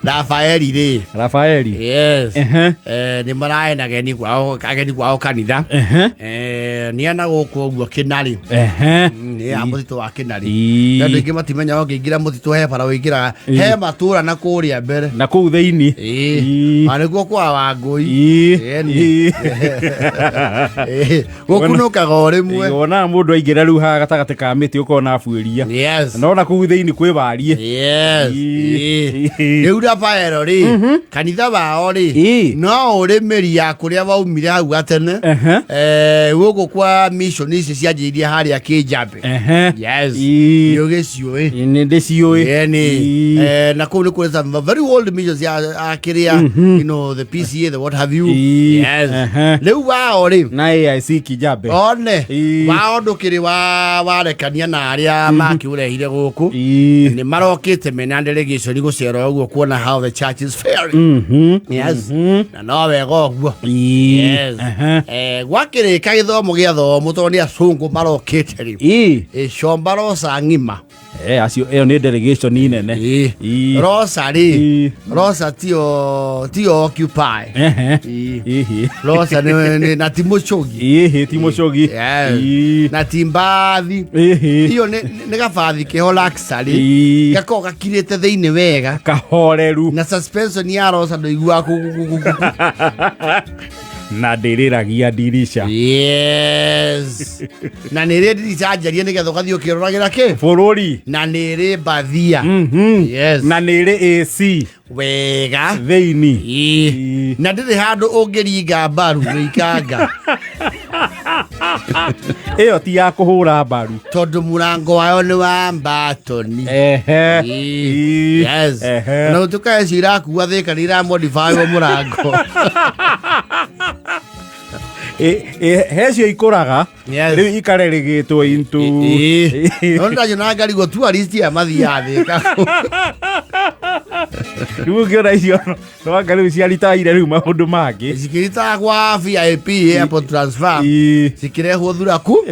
Raphael. Yes. Ni marae na geni kwao kanitha. Ni ana gukwo guo kinari. Ni amutito wa kinari. Na ndingi matimenya ongingira mutito he para wingira he matura na kuria mbere. Na kuu theini. Ari guo kwa wangui. Gukunuka gore mwe. Ona mundu aingira riu ha gatagate ka miti ukona afuiria. Yes. No na kuu theini kwi barie. Yes. Riu Raphael ri kanitha bao ri no uremeri ya kuria baumire hau gatene. Guku kwa mission ici cianjiria haria kijambe. Yes. Yo gecio ni ndecio na kuu ni kuri some very old missions ya kiria you know the PCA the what have you. Yes. Riu bao ri na AIC kijambe one bao ndukiri wa rekania na aria makiurehire guku ni marokite mena delegation gucera uguo kuona how the church is faring. Yes. Na no wega uguo. Yes. Gwakirika githomo gia thomo to ni Athungu marokite ri shomba rosa ngima acio ni delegation nene Rosa tio occupy Rosa ni na Timochogi na Timbathi iyo ni gabathi keholakisari gako gakirite theini wega kahoreru na suspension ya Rosa ndoigua na ndiriragia dirisha. Yes. Na nire dirisha ajaria nigetho gathio kiroragira ki bururi na nire bathia. Yes. Na nire AC wega theini na ndiri handu ungiringa mbaru ikanga iyo ti ya kuhura mbaru tondu murango wayo ni wa mbatoni. Yes. Na utukae cira kuwa thika nira modify wa murango hecio ikuraga riu ikarerigitwo into onda jona ngari go tourist ya mathia thika riu ngiona icio no ngari ciaritaire riu maundu mangi zikirita kwa VIP airport transfer zikirehwo thuraku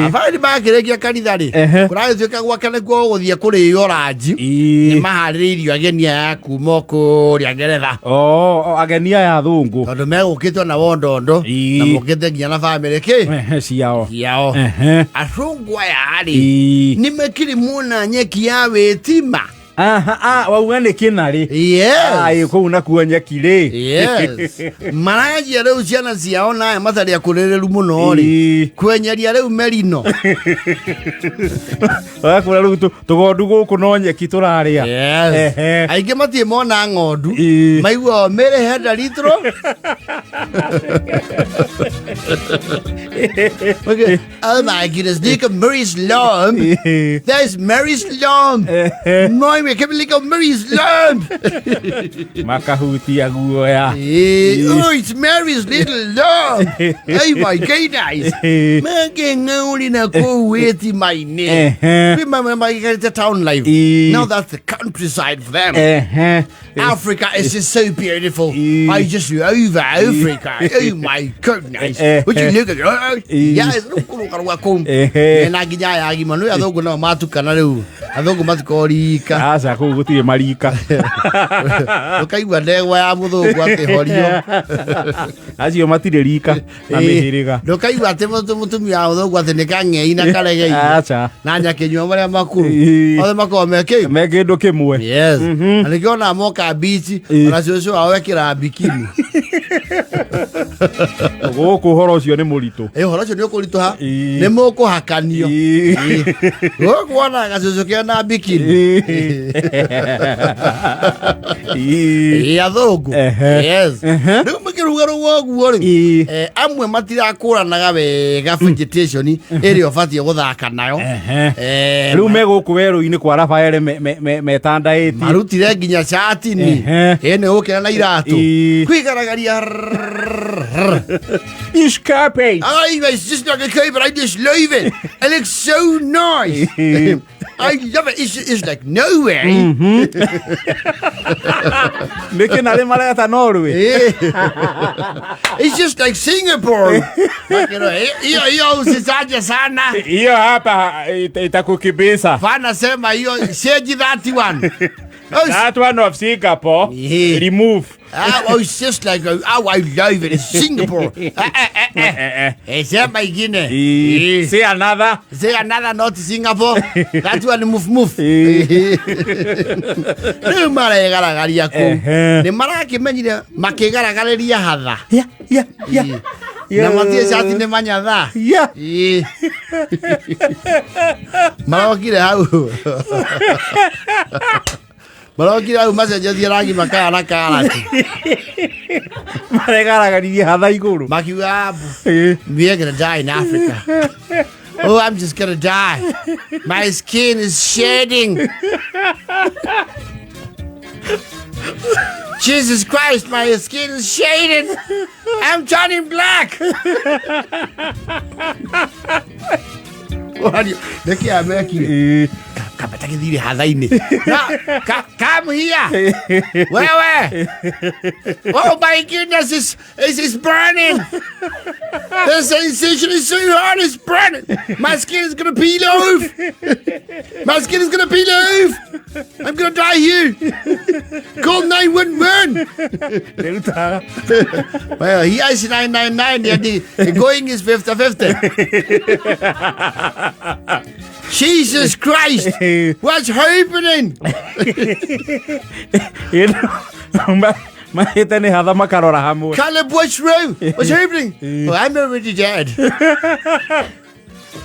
afari bakirekia kanitha ri kuragituika gwakane kwa guthie kuri orange ni mahariririo agenia ya kuma kuria Ngeretha. Agenia ya Athungu tondu megukitwo na wondondo na mukite nginya na family ciao Athungu aya ri ni mekiri muna nyeki ya witima. Wauga ni kinari. Yes. Kou nakuo nyeki ri. Yes. Marajia riu ciana ciao nae matari akurereru muno ri kwenyeria riu merino wakura riu tugondu guku no nyeki turaria. Yes. Aingi matie mona ngondu maigua mere heda litro. Okay. Oh my goodness, look at Mary's lamb. There's Mary's lamb. We can look at Mary's lamb. Makahutia guoya. Oh, it's Mary's little lamb. Oh my goodness. Magengoli na ko weti my name. Remember my town life. Now that's the countryside for them. Africa is just so beautiful. I just over Africa. Oh my goodness. Would you look at yes, na ginya ya gimanu Athungu no matukana riu Athungu matukorika aca ku gutire marika ukaigua ndegwa ya Muthungu atihorio acio matire rika na mihiriga ndukaigua ati mutumia wa Muthungu ati nikang'ei na karegei aca na nyakenywa maria makuru othe makoo mekindu kimwe. Yes. Na nikiona moka beach na cio awekira bikini guku horo cio ni muritu horo cio ni ukurituha ni mukuhakanio gukuona gacucu kena bikini Athungu. Yes. Riu mukiruga ruguo ri amwe matirakuranaga wega vegetation iri obatie guthaka nayo riu meguku weru-ini kwa Raphael metandaiti marutire nginya chatini ene ukira na iratu kwigaragaria escape. I was just not okay, but I just love it. It looks so nice. I love it. It's like Norway. Niki nale mareta Norway. It's just like Singapore. Hiyo usisaje sana. Hiyo hapa itakukibisa. Fana sema hiyo seji that one. That one of Singapore. Yeah. Remove. It's just like, I love it. It's Singapore. It's my Guinea. Say another. Say another, not Singapore. That one move. No mara garagari yako. Ni mara kimenyire makigaragaria hatha. Yeah. Na matie shati ne manyatha. Yeah. Marokire hau. Marokire hau macenjetie rangi makaya na karati. Maregaragaria hatha iguru. Makiuga, we're gonna die in Africa. Oh, I'm just gonna die. My skin is shedding. Jesus Christ, my skin is shading. I'm turning black. What are you? Look at me. Come here. Where? Oh my goodness, it's burning. The sensation is so hard, it's burning. My skin is gonna peel off. I'm gonna die here. Call 911. Well, here is 999. The going is 50-50. Jesus Christ! What's happening? Caleb, what's wrong? What's happening? Oh, I'm already dead.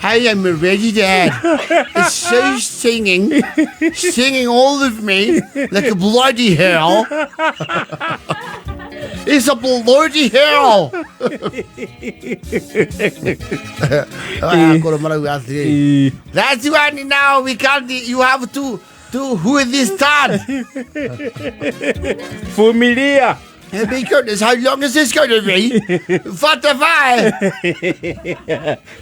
I am already dead. It's so singing all of me like a bloody hell. It's a bloody hell. That's why now we can't. You have to who is this time? Familia. My goodness, how long is this going to be? 45.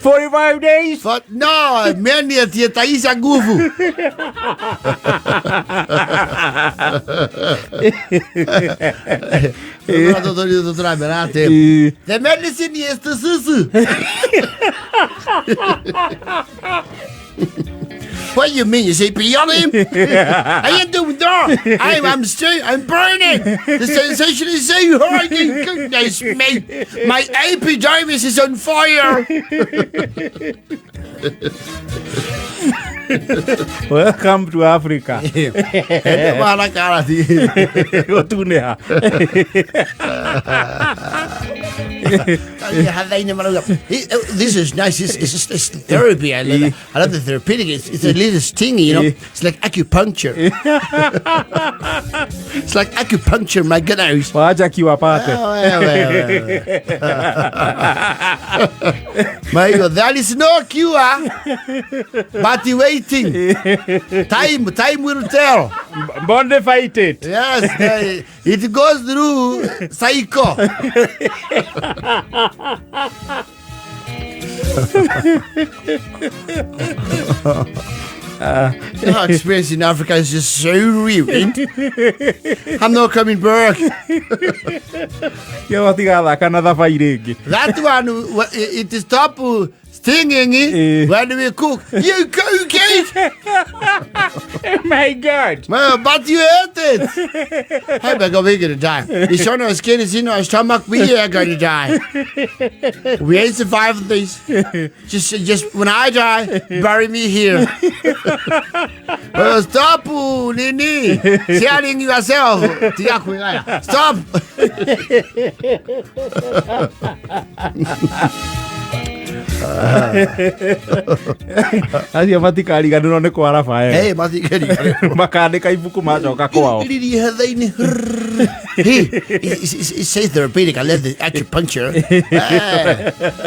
45 days? No, many of the Taisa Guvu. The medicine is the susu. What do you mean? You say pee on him? I ain't doing that. I'm burning. The sensation is so hard. Goodness me. My epidermis is on fire. Welcome to Africa. This is nice. It's therapy. I love the therapeutic. It's a little stingy, you know. It's like acupuncture. It's like acupuncture, my goodness. Wacha kiwapate. My God, there is no cure, but waiting. Time will tell. Bonde fight it. Yes, it goes through psycho. Our experience in Africa is just so ruined. I'm not coming back. That one, it is top stinging when we cook. You cook it! Oh my God. Well, but you ate it. Hey, we're going to die. The son of our skin is in our stomach. We are going to die. We ain't surviving this. Just when I die, bury me here. Well, stop, Nini. Sharing yourself. Stop. Acio matikariganĩrwo nĩ kwa Raphael. Hey, matikariganĩrwo. Makandĩka ibuku macoka kwao. It's so therapeutic. I love the acupuncture.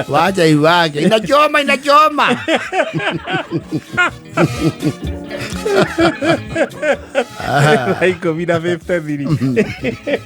Wacha iwake. Inachoma. Like 50 3.